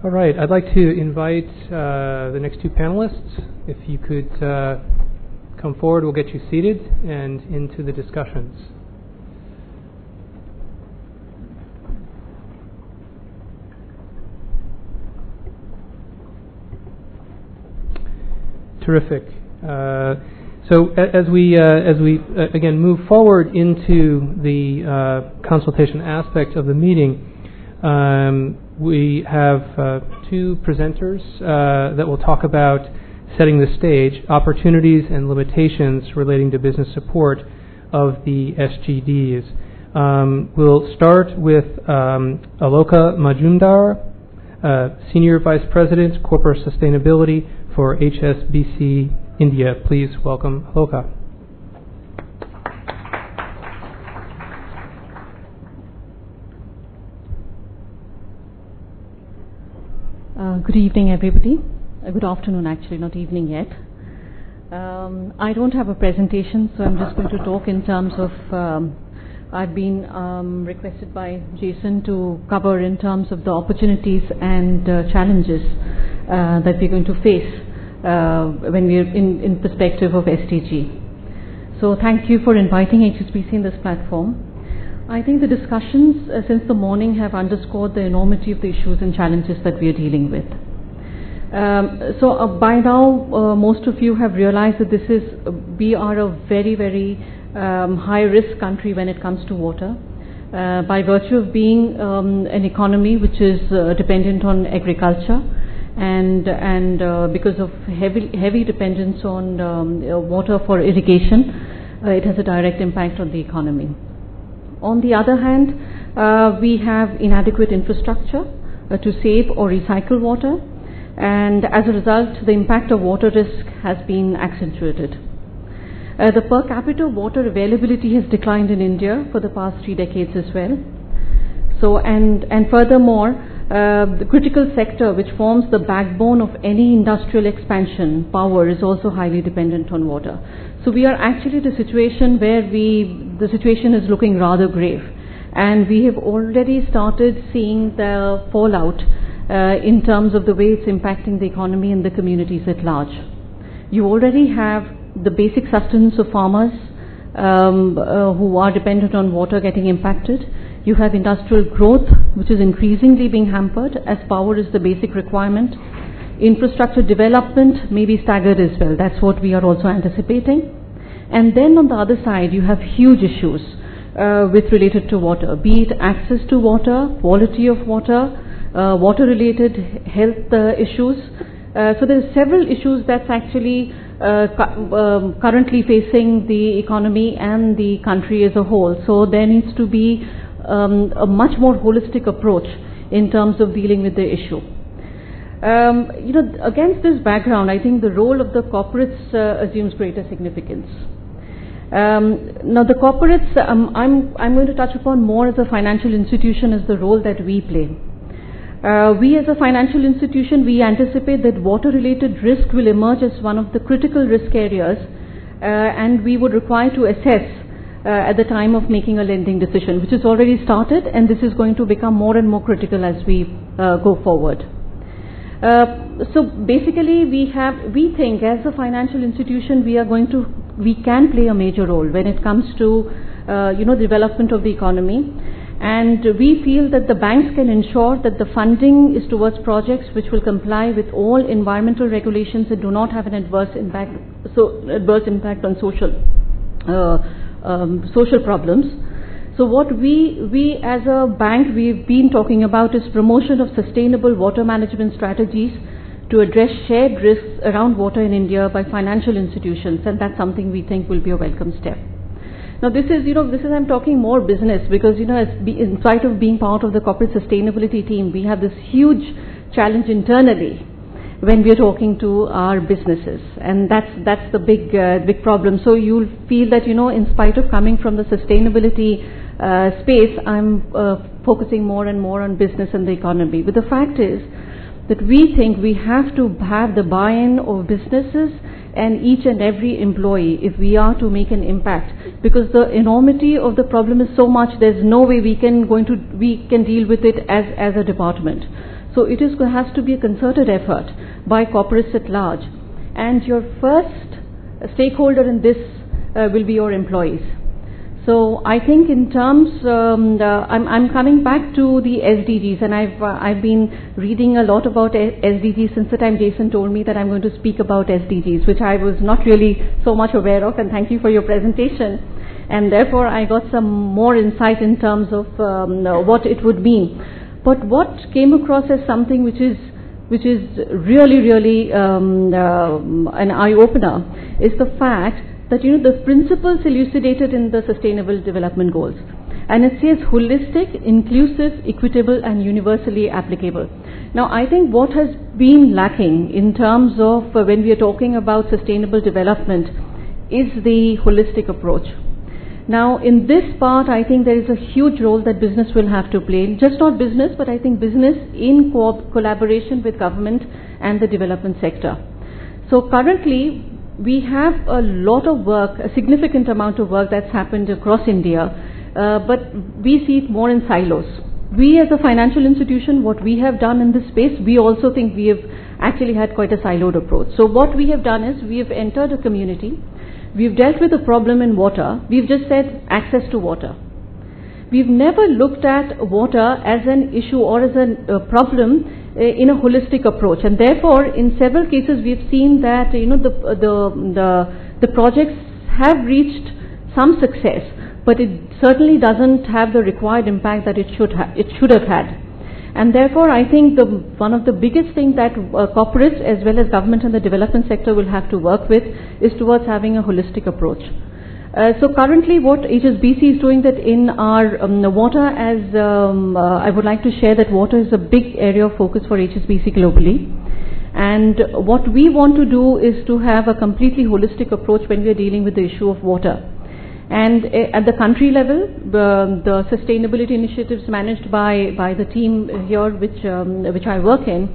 All right, I'd like to invite the next two panelists. If you could come forward, we'll get you seated and into the discussions. Terrific. So as we again move forward into the consultation aspect of the meeting, we have two presenters that will talk about setting the stage, opportunities and limitations relating to business support of the SGDs. We'll start with Aloka Majumdar, Senior Vice President, Corporate Sustainability for HSBC India. Please welcome Aloka. Good evening, everybody. Good afternoon, actually, not evening yet. I don't have a presentation, so I'm just going to talk in terms of, I've been requested by Jason to cover in terms of the opportunities and challenges that we're going to face when we're in perspective of SDG. So thank you for inviting HSBC in this platform. I think the discussions since the morning have underscored the enormity of the issues and challenges that we are dealing with. So by now, most of you have realized that we are a very, very high-risk country when it comes to water. By virtue of being an economy which is dependent on agriculture, and because of heavy dependence on water for irrigation, it has a direct impact on the economy. On the other hand, we have inadequate infrastructure to save or recycle water, and as a result, the impact of water risk has been accentuated. The per capita water availability has declined in India for the past 3 decades as well. So, and furthermore, the critical sector which forms the backbone of any industrial expansion, power, is also highly dependent on water. So we are actually at a situation where the situation is looking rather grave, and we have already started seeing the fallout in terms of the way it's impacting the economy and the communities at large. You already have the basic sustenance of farmers who are dependent on water getting impacted. You have industrial growth, which is increasingly being hampered as power is the basic requirement. Infrastructure development may be staggered as well. That's what we are also anticipating. And then on the other side, you have huge issues with related to water, be it access to water, quality of water, water-related health issues. So there are several issues that's actually currently facing the economy and the country as a whole. So there needs to be a much more holistic approach in terms of dealing with the issue. Against this background, I think the role of the corporates assumes greater significance. Now, the corporates, I'm going to touch upon more as a financial institution as the role that we play. We as a financial institution, we anticipate that water-related risk will emerge as one of the critical risk areas, and we would require to assess at the time of making a lending decision, which has already started, and this is going to become more and more critical as we go forward. So basically, we think as a financial institution, we can play a major role when it comes to development of the economy, and we feel that the banks can ensure that the funding is towards projects which will comply with all environmental regulations and do not have an adverse impact on social problems. So what we as a bank we've been talking about is promotion of sustainable water management strategies to address shared risks around water in India by financial institutions, and that's something we think will be a welcome step. Now this is I'm talking more business because in spite of being part of the corporate sustainability team, we have this huge challenge internally when we are talking to our businesses, and that's the big problem. So you'll feel that in spite of coming from the sustainability space, I'm focusing more and more on business and the economy. But the fact is that we think we have to have the buy-in of businesses and each and every employee if we are to make an impact, because the enormity of the problem is so much, there's no way we can deal with it as a department. So it has to be a concerted effort by corporates at large. And your first stakeholder in this will be your employees. So I think in terms, I'm coming back to the SDGs, and I've been reading a lot about SDGs since the time Jason told me that I'm going to speak about SDGs, which I was not really so much aware of, and thank you for your presentation. And therefore I got some more insight in terms of what it would mean. But what came across as something which is really an eye-opener is the fact that the principles elucidated in the Sustainable Development Goals, and it says holistic, inclusive, equitable and universally applicable. Now I think what has been lacking in terms of when we are talking about sustainable development is the holistic approach. Now in this part I think there is a huge role that business will have to play, just not business but I think business in collaboration with government and the development sector. So currently we have a lot of work, a significant amount of work that's happened across India, but we see it more in silos. We as a financial institution, what we have done in this space, we also think we have actually had quite a siloed approach. So what we have done is we have entered a community, we've dealt with a problem in water, we've just said access to water. We've never looked at water as an issue or as a problem in a holistic approach, and therefore in several cases we have seen that the projects have reached some success, but it certainly doesn't have the required impact that it should have had. And therefore I think one of the biggest things that corporates as well as government and the development sector will have to work with is towards having a holistic approach. So currently what HSBC is doing that in our water, as I would like to share that water is a big area of focus for HSBC globally. And what we want to do is to have a completely holistic approach when we are dealing with the issue of water. And at the country level, the sustainability initiatives managed by the team here which I work in,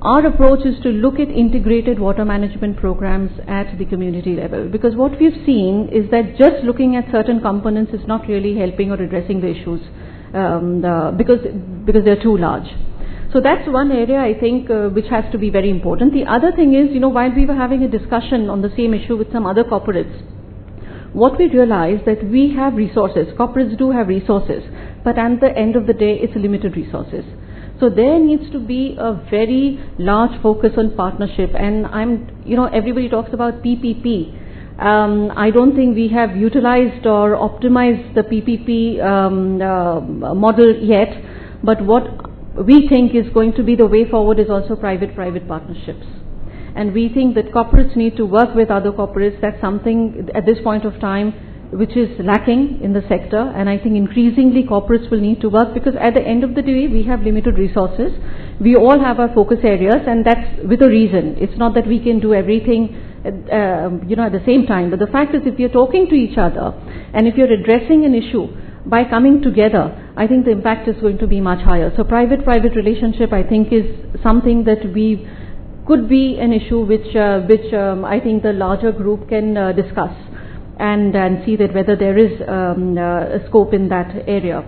our approach is to look at integrated water management programs at the community level, because what we've seen is that just looking at certain components is not really helping or addressing the issues because they're too large. So that's one area I think which has to be very important. The other thing is, while we were having a discussion on the same issue with some other corporates, what we realized that we have resources, corporates do have resources, but at the end of the day it's limited resources. So there needs to be a very large focus on partnership, and everybody talks about PPP. I don't think we have utilized or optimized the PPP model yet, but what we think is going to be the way forward is also private-private partnerships. And we think that corporates need to work with other corporates. That's something at this point of time which is lacking in the sector, and I think increasingly corporates will need to work, because at the end of the day we have limited resources. We all have our focus areas, and that's with a reason. It's not that we can do everything at the same time, but the fact is if you're talking to each other and if you're addressing an issue by coming together, I think the impact is going to be much higher. So private-private relationship I think is something that we could be an issue which I think the larger group can discuss and see that whether there is a scope in that area.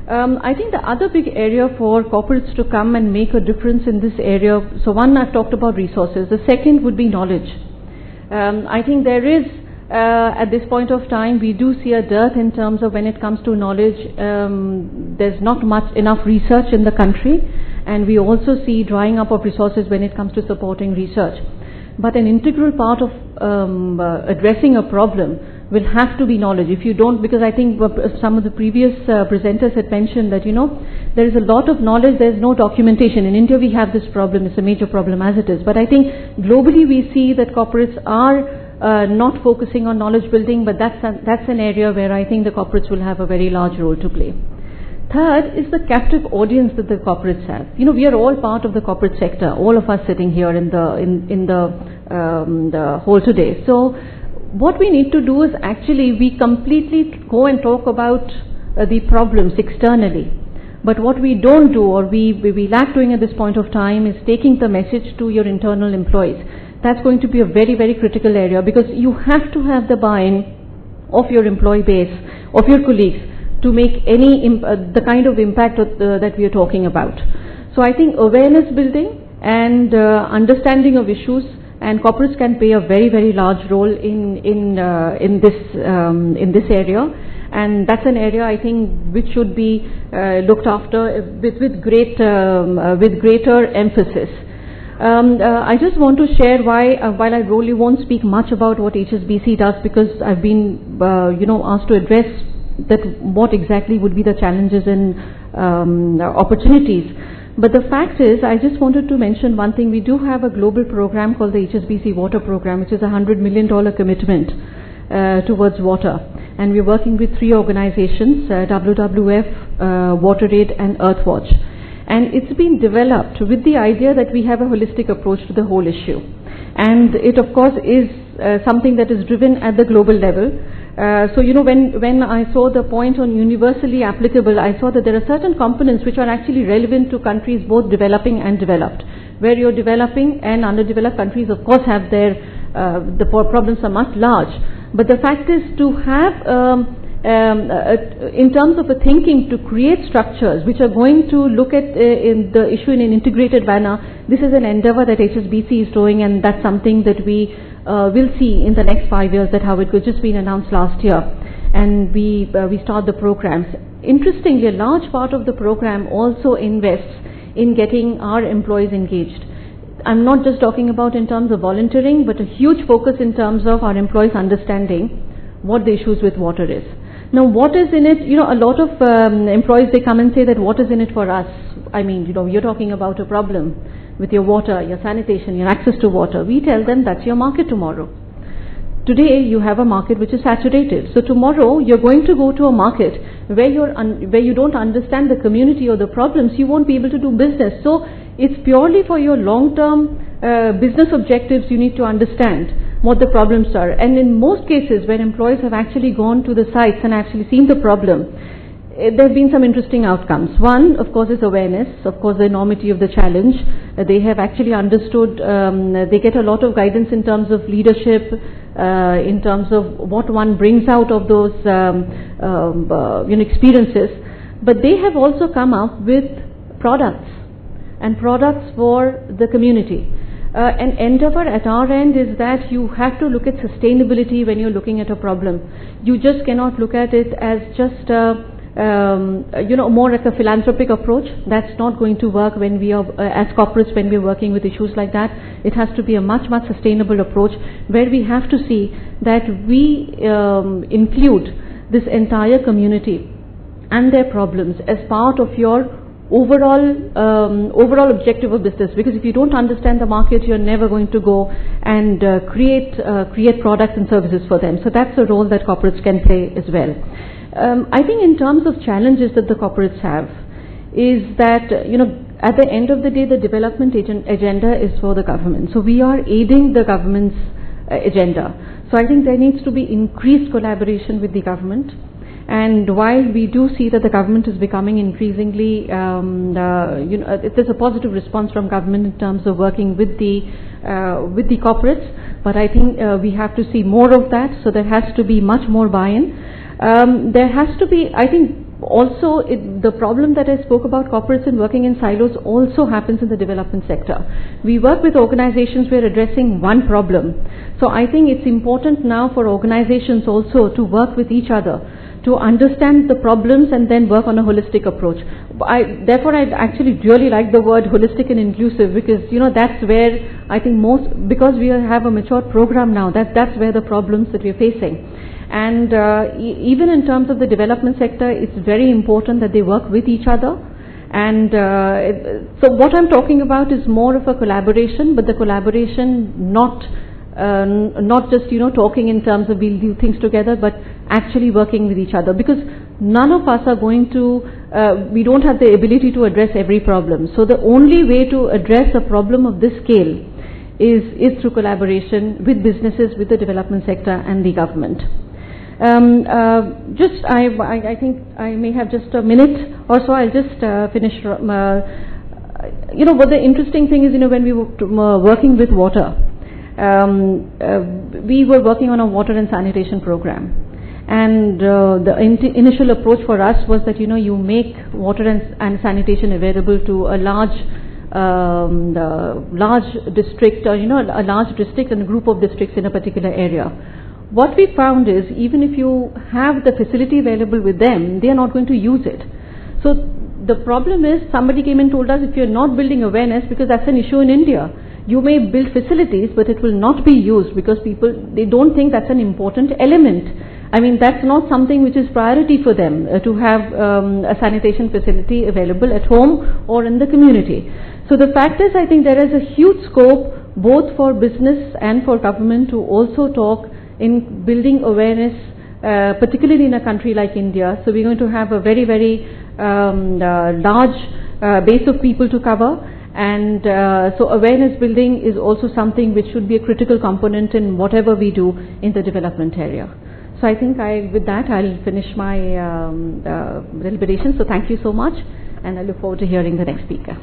I think the other big area for corporates to come and make a difference in this area, so one, I've talked about resources. The second would be knowledge. I think there is, at this point of time, we do see a dearth in terms of when it comes to knowledge. There's not enough research in the country, and we also see drying up of resources when it comes to supporting research. But an integral part of addressing a problem will have to be knowledge. If you don't, because I think some of the previous presenters had mentioned that, there is a lot of knowledge, there's no documentation. In India we have this problem, it's a major problem as it is. But I think globally we see that corporates are not focusing on knowledge building, but that's an area where I think the corporates will have a very large role to play. Third is the captive audience that the corporates have. We are all part of the corporate sector, all of us sitting here in the hall today. So what we need to do is actually we completely go and talk about the problems externally. But what we don't do, or we lack doing at this point of time, is taking the message to your internal employees. That's going to be a very, very critical area, because you have to have the buy-in of your employee base, of your colleagues, to make the kind of impact that we are talking about. So I think awareness building and understanding of issues, and corporates can play a very, very large role in this area, and that's an area I think which should be looked after with greater emphasis. I just want to share why, while I really won't speak much about what HSBC does, because I've been asked to address that what exactly would be the challenges and opportunities. But the fact is, I just wanted to mention one thing. We do have a global program called the HSBC Water Program, which is a $100 million commitment towards water. And we're working with 3 organizations, WWF, WaterAid and Earthwatch. And it's been developed with the idea that we have a holistic approach to the whole issue. And it, of course, is something that is driven at the global level. So, when I saw the point on universally applicable, I saw that there are certain components which are actually relevant to countries both developing and developed. Where you're developing and underdeveloped countries, of course, have their, the problems are much large. But the fact is to have, in terms of a thinking, to create structures which are going to look at in the issue in an integrated manner, this is an endeavor that HSBC is doing, and that's something that we will see in the next 5 years, that how it was just been announced last year, and we start the programs. Interestingly, a large part of the program also invests in getting our employees engaged. I'm not just talking about in terms of volunteering, but a huge focus in terms of our employees understanding what the issues with water is. Now, what is in it? A lot of employees, they come and say that what is in it for us? I mean, you're talking about a problem with your water, your sanitation, your access to water. We tell them that's your market tomorrow. Today, you have a market which is saturated. So tomorrow, you're going to go to a market where you don't understand the community or the problems. You won't be able to do business. So it's purely for your long-term business objectives. You need to understand what the problems are. And in most cases, where employees have actually gone to the sites and actually seen the problem, there have been some interesting outcomes. One, of course, is awareness, of course, the enormity of the challenge. They have actually understood, they get a lot of guidance in terms of leadership, in terms of what one brings out of those experiences. But they have also come up with products, and products for the community. An endeavor at our end is that you have to look at sustainability when you're looking at a problem. You just cannot look at it as just more like a philanthropic approach. That's not going to work when we are, as corporates, when we're working with issues like that. It has to be a much, much sustainable approach, where we have to see that we include this entire community and their problems as part of your overall objective of business. Because if you don't understand the market, you're never going to go and create products and services for them. So that's a role that corporates can play as well. I think in terms of challenges that the corporates have is that, at the end of the day, the development agenda is for the government. So we are aiding the government's agenda. So I think there needs to be increased collaboration with the government. And while we do see that the government is becoming increasingly, there's a positive response from government in terms of working with the corporates, but I think we have to see more of that. So there has to be much more buy-in. There has to be, I think, also the problem that I spoke about, corporates and working in silos, also happens in the development sector. We work with organizations who are addressing one problem. So I think it's important now for organizations also to work with each other, to understand the problems and then work on a holistic approach. Therefore, I actually really like the word holistic and inclusive, because that's where I think because we have a mature program now, that's where the problems that we're facing. And even in terms of the development sector, it's very important that they work with each other. And so what I'm talking about is more of a collaboration, but the collaboration not just talking in terms of we'll do things together, but actually working with each other, because none of us are going to we don't have the ability to address every problem. So the only way to address a problem of this scale is through collaboration with businesses, with the development sector and the government. I think I may have just a minute or so. I'll just finish. What the interesting thing is, when we were working with water, we were working on a water and sanitation program. And the initial approach for us was that, you make water and sanitation available to a large district, or a large district and a group of districts in a particular area. What we found is, even if you have the facility available with them, they are not going to use it. So the problem is, somebody came and told us, if you're not building awareness, because that's an issue in India, you may build facilities, but it will not be used because they don't think that's an important element. I mean, that's not something which is priority for them, to have a sanitation facility available at home or in the community. So the fact is, I think there is a huge scope both for business and for government to also talk in building awareness, particularly in a country like India. So we're going to have a very, very large base of people to cover. And so awareness building is also something which should be a critical component in whatever we do in the development area. So I think with that I'll finish my deliberation. So thank you so much, and I look forward to hearing the next speaker.